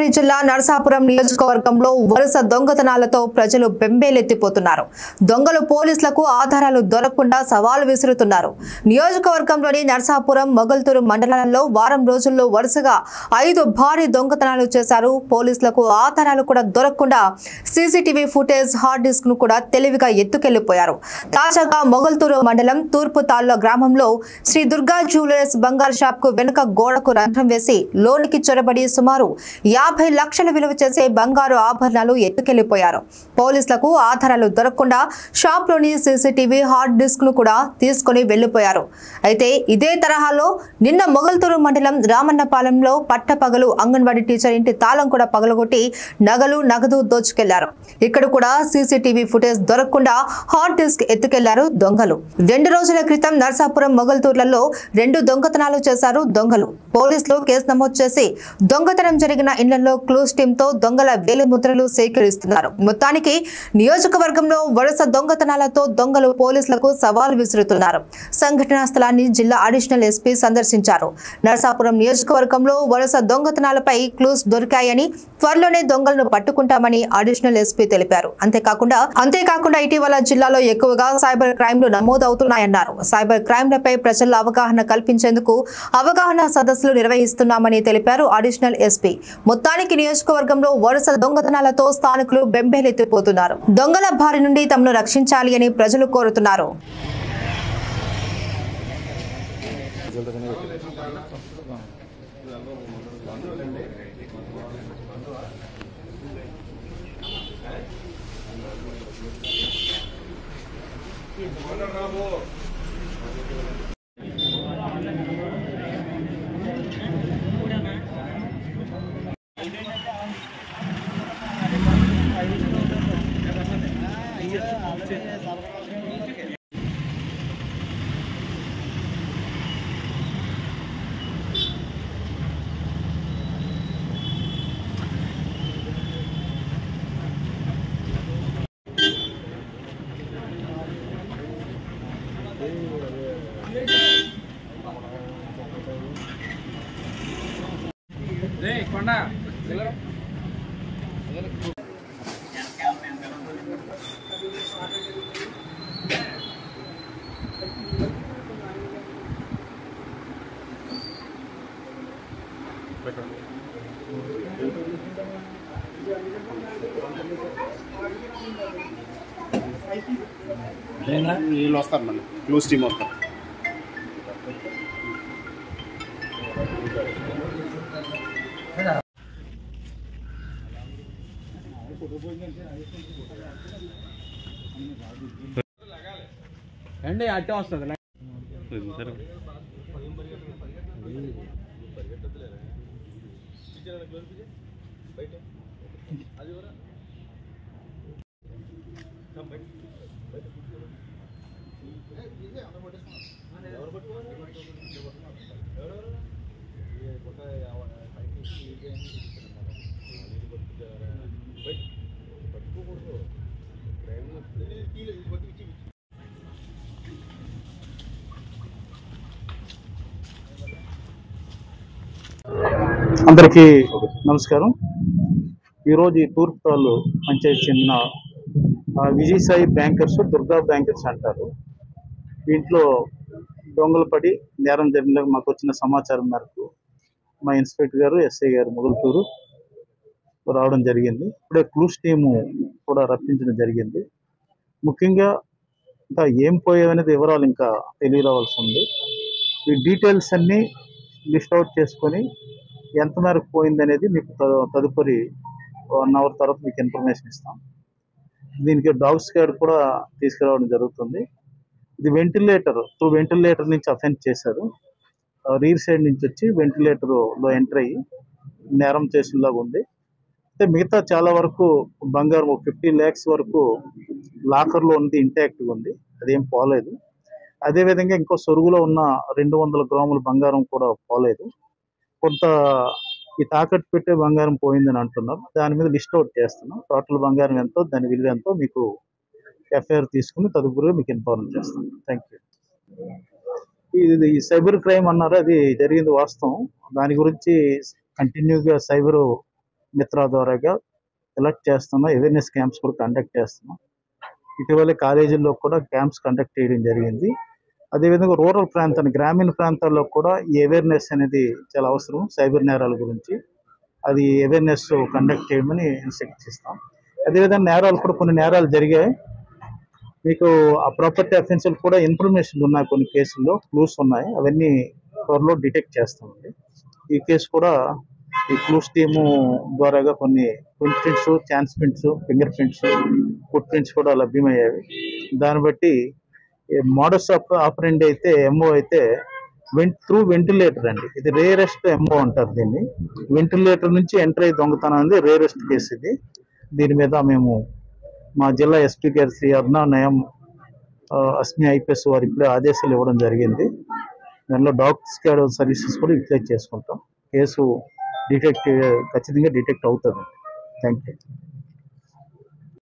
గోదావరి జిల్లా నరసాపురం నియోజకవర్గంలో వరుస దొంగతనాలతో ప్రజలు బెంబేలెత్తిపోతున్నారు. దొంగలు పోలీసులకు ఆధారాలు దొరకకుండా సవాల్ విసురుతున్నారు. నియోజకవర్గంలోని నరసాపురం, మొగల్తూరు మండలాల్లో వారం రోజుల్లో వరుసగా 5 భారీ దొంగతనాలు చేశారు. పోలీసులకు ఆధారాలు కూడా దొరకకుండా సీసీటీవీ ఫుటేజ్, హార్డ్ డిస్క్ ను కూడా తెలివిగా ఎత్తుకెళ్లిపోయారు. తాజాగా మొగల్తూరు మండలం తూర్పు తాళ్ల గ్రామంలో శ్రీ దుర్గా జ్యువెలర్స్ బంగారు షాప్ కు వెనుక గోడకు రంధ్రం వేసి లోనికి చొరబడి సుమారు 50 లక్షల విలువ చేసే బంగారు ఆభరణాలు ఎత్తుకెళ్లిపోయారు. పోలీసులకు ఆధారాలు దొరకకుండా షాప్ లోని సీసీటీవీ, హార్డ్ డిస్క్ ను కూడా తీసుకుని వెళ్లిపోయారు. అయితే ఇదే తరహాలో నిన్న మొగల్తూరు మండలం రామన్నపాలెంలో పట్టపగలు అంగన్వాడీ టీచర్ ఇంటి తాళం కూడా పగలగొట్టి నగదు దోచుకెళ్లారు. ఇక్కడ కూడా సీసీటీవీ ఫుటేజ్ దొరకకుండా హార్డ్ డిస్క్ ఎత్తుకెళ్లారు దొంగలు. 2 రోజుల క్రితం నరసాపురం, మొగల్తూర్లలో 2 దొంగతనాలు చేశారు దొంగలు. పోలీసులు కేసు నమోదు చేసి దొంగతనం జరిగిన ఇళ్లలో క్లూస్ టీమ్ తో దొంగల వేలిముద్రలు సేకరిస్తున్నారు. మొత్తానికి నియోజకవర్గంలో వరుస దొంగతనాలతో దొంగలు పోలీసులకు సవాల్ విసురుతున్నారు. సంఘటనా స్థలాన్ని జిల్లా అడిషనల్ ఎస్పీ సందర్శించారు. నరసాపురం నియోజకవర్గంలో వరుస దొంగతనాలపై క్లూస్ దొరికాయని, త్వరలోనే దొంగలను పట్టుకుంటామని అడిషనల్ ఎస్పీ తెలిపారు. అంతేకాకుండా ఇటీవల జిల్లాలో ఎక్కువగా సైబర్ క్రైమ్లు నమోదవుతున్నాయన్నారు. సైబర్ క్రైమ్లపై ప్రజల్లో అవగాహన కల్పించేందుకు అవగాహన సదస్సులు నిర్వహిస్తున్నామని తెలిపారు అడిషనల్ ఎస్పీ. మొత్తానికి నియోజకవర్గంలో వరుస దొంగతనాలతో స్థానికులు బెంబేలెత్తిపోతున్నారు. దొంగల బారి నుండి తమను రక్షించాలి అని ప్రజలు కోరుతున్నారు. వీళ్ళు వస్తారు, మళ్ళీ క్లూస్ టీమ్ వస్తారు. అండి అట్టే వస్తుంది. అందరికీ నమస్కారం. ఈరోజు ఈ తూర్పుతాళ్ళు పంచాయతీ చెందిన విజయసాయి బ్యాంకర్స్, దుర్గా బ్యాంకర్స్ అంటారు. దీంట్లో దొంగలు పడి నేరం జరిగిన మాకు వచ్చిన సమాచారం మేరకు మా ఇన్స్పెక్టర్ గారు, ఎస్ఐ గారు మొగల్తూరు రావడం జరిగింది. ఇప్పుడే క్లూస్ టీము కూడా రప్పించడం జరిగింది. ముఖ్యంగా ఇంకా ఏం పోయావనేది వివరాలు ఇంకా తెలియరావాల్సి ఉంది. ఈ డీటెయిల్స్ అన్నీ లిస్ట్ అవుట్ చేసుకొని ఎంత మేరకు పోయింది అనేది మీకు తదుపరి 1 అవర్ తర్వాత మీకు ఇన్ఫర్మేషన్ ఇస్తాం. దీనికి డాగ్ స్క్వాడ్ కూడా తీసుకురావడం జరుగుతుంది. ఇది వెంటిలేటర్ నుంచి అఫెన్స్ చేశారు. రీర్ సైడ్ నుంచి వచ్చి వెంటిలేటర్లో ఎంటర్ అయ్యి నేరం చేసేలాగా ఉంది. అయితే మిగతా చాలా వరకు బంగారం 50 lakhs వరకు లాకర్లో ఉంది, ఇంటాక్ట్గా ఉంది, అదేం పోలేదు. అదేవిధంగా ఇంకో సొరుగులో ఉన్న 200 గ్రాముల బంగారం కూడా పోలేదు. కొంత ఈ తాకట్టు పెట్టే బంగారం పోయిందని అంటున్నారు. దాని మీద లిస్ట్ అవుట్ చేస్తున్నాం. టోటల్ బంగారం ఎంతో, దాని విలువ ఎంతో మీకు ఎఫ్ఐఆర్ తీసుకుని తదుపరి మీకు ఇన్ఫార్మ్ చేస్తాం. Thank you. ఇది సైబర్ క్రైమ్ అన్నారు, అది జరిగింది వాస్తవం. దాని గురించి కంటిన్యూగా సైబర్ మిత్ర ద్వారాగా ఎలక్ట్ చేస్తున్నాం. అవేర్నెస్ క్యాంప్స్ కూడా కండక్ట్ చేస్తున్నాం. ఇటీవల కాలేజీల్లో కూడా క్యాంప్స్ కండక్ట్ చేయడం జరిగింది. అదేవిధంగా రూరల్ ప్రాంతాన్ని, గ్రామీణ ప్రాంతాల్లో కూడా ఈ అవేర్నెస్ అనేది చాలా అవసరం. సైబర్ నేరాల గురించి అది అవేర్నెస్ కండక్ట్ చేయమని ఇన్స్ట్రక్ట్ చేస్తాం. అదేవిధంగా నేరాలు కూడా కొన్ని నేరాలు జరిగాయి. మీకు ఆ ప్రాపర్టీ అఫెన్సులు కూడా ఇన్ఫర్మేషన్ ఉన్నాయి, కొన్ని కేసుల్లో క్లూస్ ఉన్నాయి, అవన్నీ త్వరలో డిటెక్ట్ చేస్తామండి. ఈ కేసు కూడా ఈ క్లూస్ టీము ద్వారాగా కొన్ని prints, chance prints, finger prints, foot prints కూడా లభ్యమయ్యాయి. దాన్ని బట్టి మోడస్ ఆఫ్ ఆపరెండి అయితే ఎంఓ అయితే త్రూ వెంటిలేటర్ అండి. ఇది రేరెస్ట్ ఎంఓ అంటారు దీన్ని. వెంటిలేటర్ నుంచి ఎంటర్ అయ్యి దొంగతనం అనేది రేరెస్ట్ కేసు ఇది. దీని మీద మేము మా జిల్లా ఎస్పీ గారు శ్రీ అరుణా నయం అస్మి ఐపీఎస్ వారు ఇప్పుడే ఆదేశాలు ఇవ్వడం జరిగింది. దానిలో డాగ్ స్క్వాడ్ సర్వీసెస్ కూడా యూటిలైజ్ చేసుకుంటాం. కేసు ఖచ్చితంగా డిటెక్ట్ అవుతుంది. Thank you.